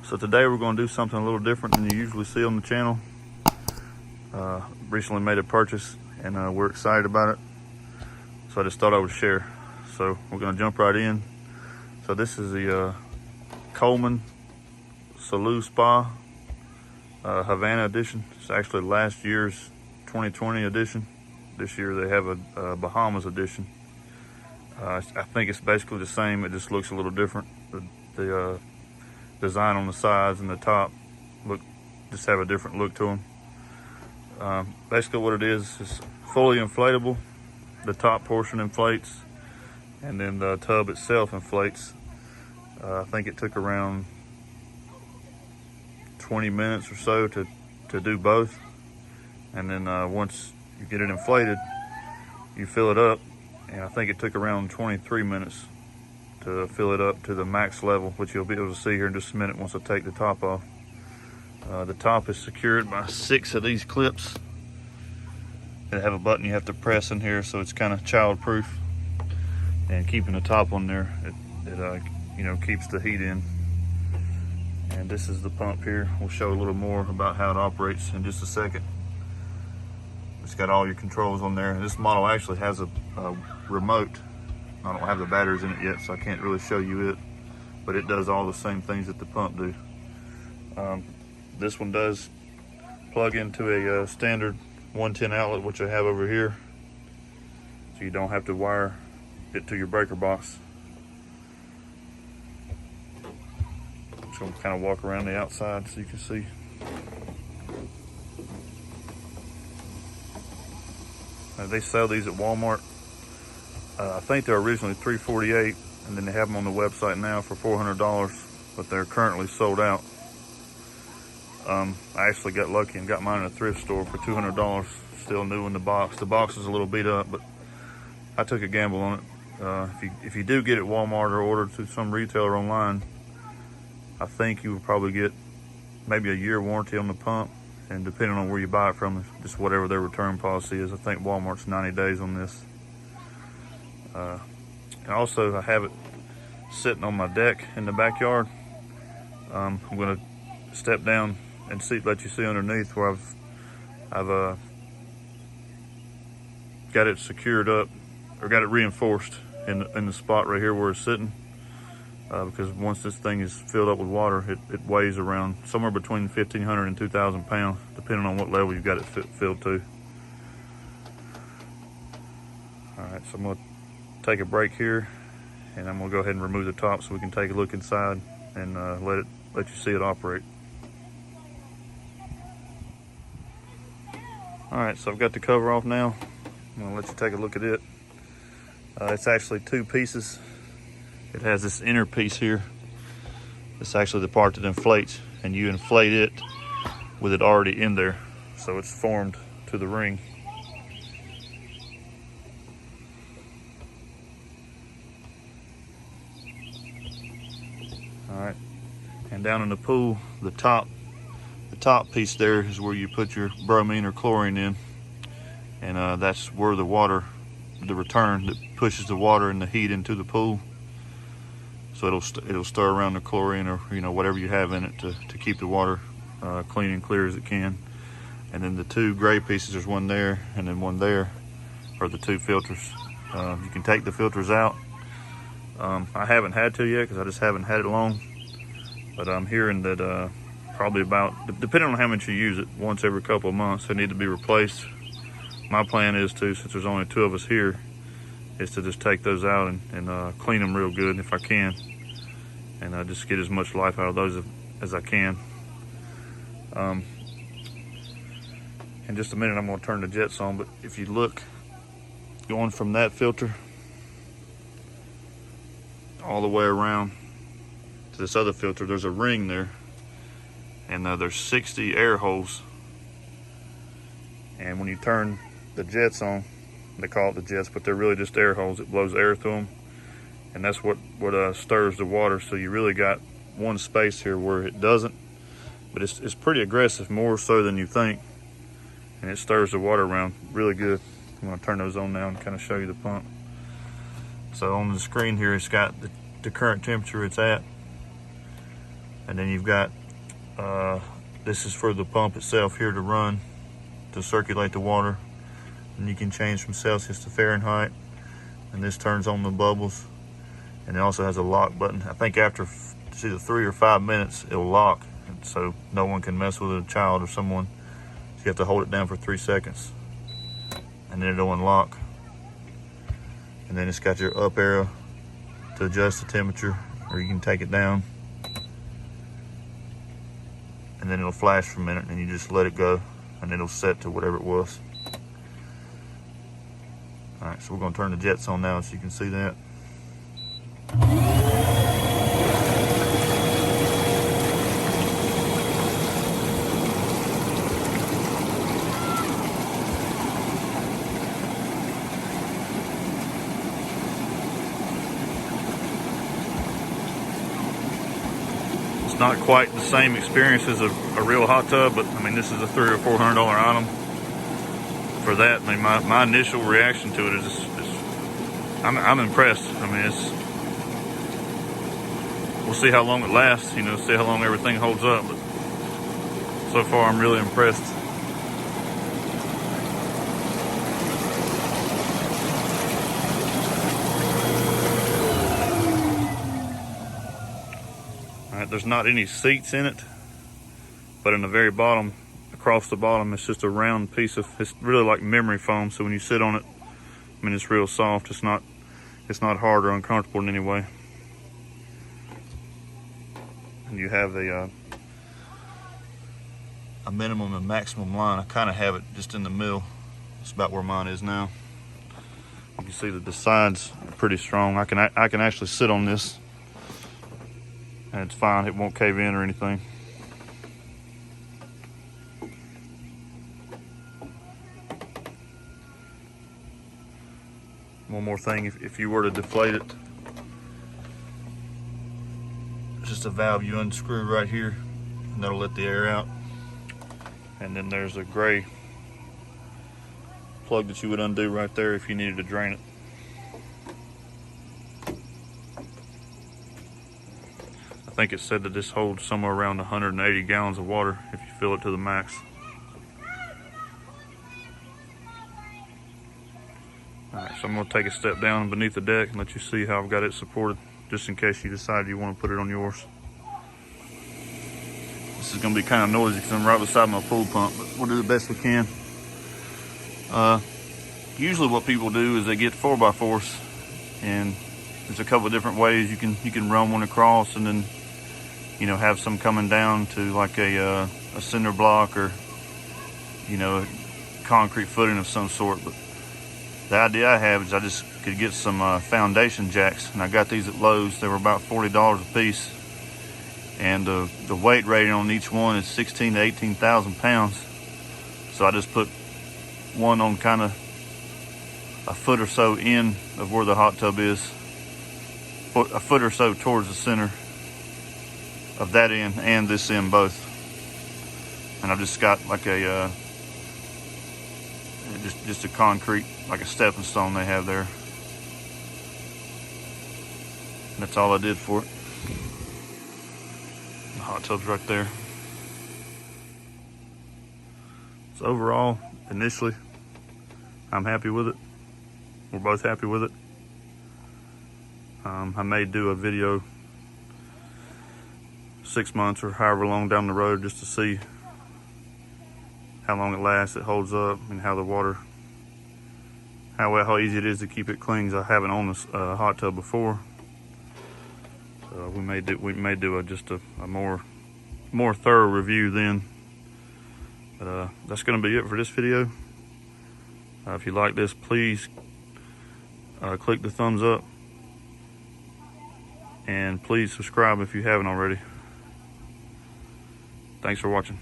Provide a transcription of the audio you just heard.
So today we're going to do something a little different than you usually see on the channel. Recently made a purchase and we're excited about it. So I just thought I would share. So we're going to jump right in. So this is the Coleman Saluspa Havana edition. It's actually last year's 2020 edition. This year they have a Bahamas edition. I think it's basically the same. It just looks a little different. The design on the sides and the top just have a different look to them. Basically what it is fully inflatable. The top portion inflates and then the tub itself inflates. I think it took around 20 minutes or so to do both. And then once you get it inflated, you fill it up. And I think it took around 23 minutes to fill it up to the max level, which you'll be able to see here in just a minute once I take the top off. The top is secured by 6 of these clips. They have a button you have to press in here, so it's kind of child-proof. And keeping the top on there, it keeps the heat in. And this is the pump here. We'll show a little more about how it operates in just a second. It's got all your controls on there. This model actually has a remote. I don't have the batteries in it yet, so I can't really show you it, but it does all the same things that the pump do. This one does plug into a standard 110 outlet, which I have over here, so you don't have to wire it to your breaker box. I'm just gonna kind of walk around the outside so you can see. They sell these at Walmart. I think they're originally $348, and then they have them on the website now for $400, but they're currently sold out. I actually got lucky and got mine in a thrift store for $200, still new in the box. The box is a little beat up, but I took a gamble on it. If you do get it at Walmart or order through some retailer online, I think you will probably get maybe a year warranty on the pump, and depending on where you buy it from, just whatever their return policy is. I think Walmart's 90 days on this. And also I have it sitting on my deck in the backyard. I'm gonna step down and let you see underneath where I've got it secured up, or got it reinforced in the spot right here where it's sitting. Because once this thing is filled up with water, it weighs around somewhere between 1,500 and 2,000 pounds, depending on what level you've got it filled to. All right, so I'm gonna take a break here, and I'm gonna go ahead and remove the top so we can take a look inside and let you see it operate. All right, so I've got the cover off now. I'm gonna let you take a look at it. It's actually 2 pieces. It has this inner piece here. It's actually the part that inflates, and you inflate it with it already in there, so it's formed to the ring. All right, and down in the pool, the top piece there is where you put your bromine or chlorine in, and that's where the return that pushes the water and the heat into the pool. So it'll stir around the chlorine or whatever you have in it to keep the water clean and clear as it can. And then the 2 gray pieces, there's one there and then one there, are the 2 filters. You can take the filters out. I haven't had to yet because I just haven't had it long. But I'm hearing that probably about, depending on how much you use it, once every couple of months they need to be replaced. My plan is to, since there's only 2 of us here, is to just take those out and clean them real good if I can, and just get as much life out of those as I can. In just a minute I'm going to turn the jets on, but if you look, going from that filter all the way around to this other filter, there's a ring there, and there's 60 air holes. And when you turn the jets on, they call it the jets, but they're really just air holes. It blows air through them, and that's what stirs the water. So you really got one space here where it doesn't, but it's pretty aggressive, more so than you think, and it stirs the water around really good. I'm going to turn those on now and kind of show you the pump. So on the screen here, it's got the current temperature it's at, and then you've got This is for the pump itself here to run, to circulate the water. And you can change from Celsius to Fahrenheit. And this turns on the bubbles. And it also has a lock button. I think after it's either 3 or 5 minutes, it'll lock. So no one can mess with a child or someone. So you have to hold it down for 3 seconds. And then it'll unlock. And then it's got your up arrow to adjust the temperature, or you can take it down. And then it'll flash for a minute, and you just let it go, and it'll set to whatever it was. All right, so we're gonna turn the jets on now so you can see that. Not quite the same experience as a real hot tub, but I mean, this is a $300 or $400 item. For that, I mean, my initial reaction to it is I'm impressed. I mean, we'll see how long it lasts, you know, see how long everything holds up, but so far I'm really impressed. There's not any seats in it, but in the very bottom, across the bottom, it's just a round piece of, it's really like memory foam. So when you sit on it, I mean, it's real soft. It's not hard or uncomfortable in any way. And you have a minimum and maximum line. I kind of have it just in the middle. It's about where mine is now. You can see that the sides are pretty strong. I can actually sit on this, and it's fine, it won't cave in or anything. One more thing, if you were to deflate it, it's just a valve you unscrew right here, and that'll let the air out. And then there's a gray plug that you would undo right there if you needed to drain it. I think it said that this holds somewhere around 180 gallons of water if you fill it to the max. All right, so I'm gonna take a step down beneath the deck and let you see how I've got it supported, just in case you decide you want to put it on yours. This is gonna be kind of noisy because I'm right beside my pool pump, but we'll do the best we can. Usually what people do is they get 4x4s, and there's a couple of different ways you can run one across and then, you know, have some coming down to like a cinder block or, you know, a concrete footing of some sort. But the idea I have is I just could get some foundation jacks, and I got these at Lowe's. They were about $40 a piece, and the weight rating on each one is 16 to 18,000 pounds. So I just put one on kind of a foot or so in of where the hot tub is, a foot or so towards the center of that end and this end both. And I've just got like a just a concrete, like a stepping stone they have there. And that's all I did for it. The hot tub's right there. So overall, initially, I'm happy with it. We're both happy with it. I may do a video 6 months or however long down the road just to see how long it lasts, it holds up, and how the water, how easy it is to keep it clean. I haven't owned this hot tub before, so we may do just a more thorough review then. But that's going to be it for this video. If you like this, please click the thumbs up, and please subscribe if you haven't already. Thanks for watching.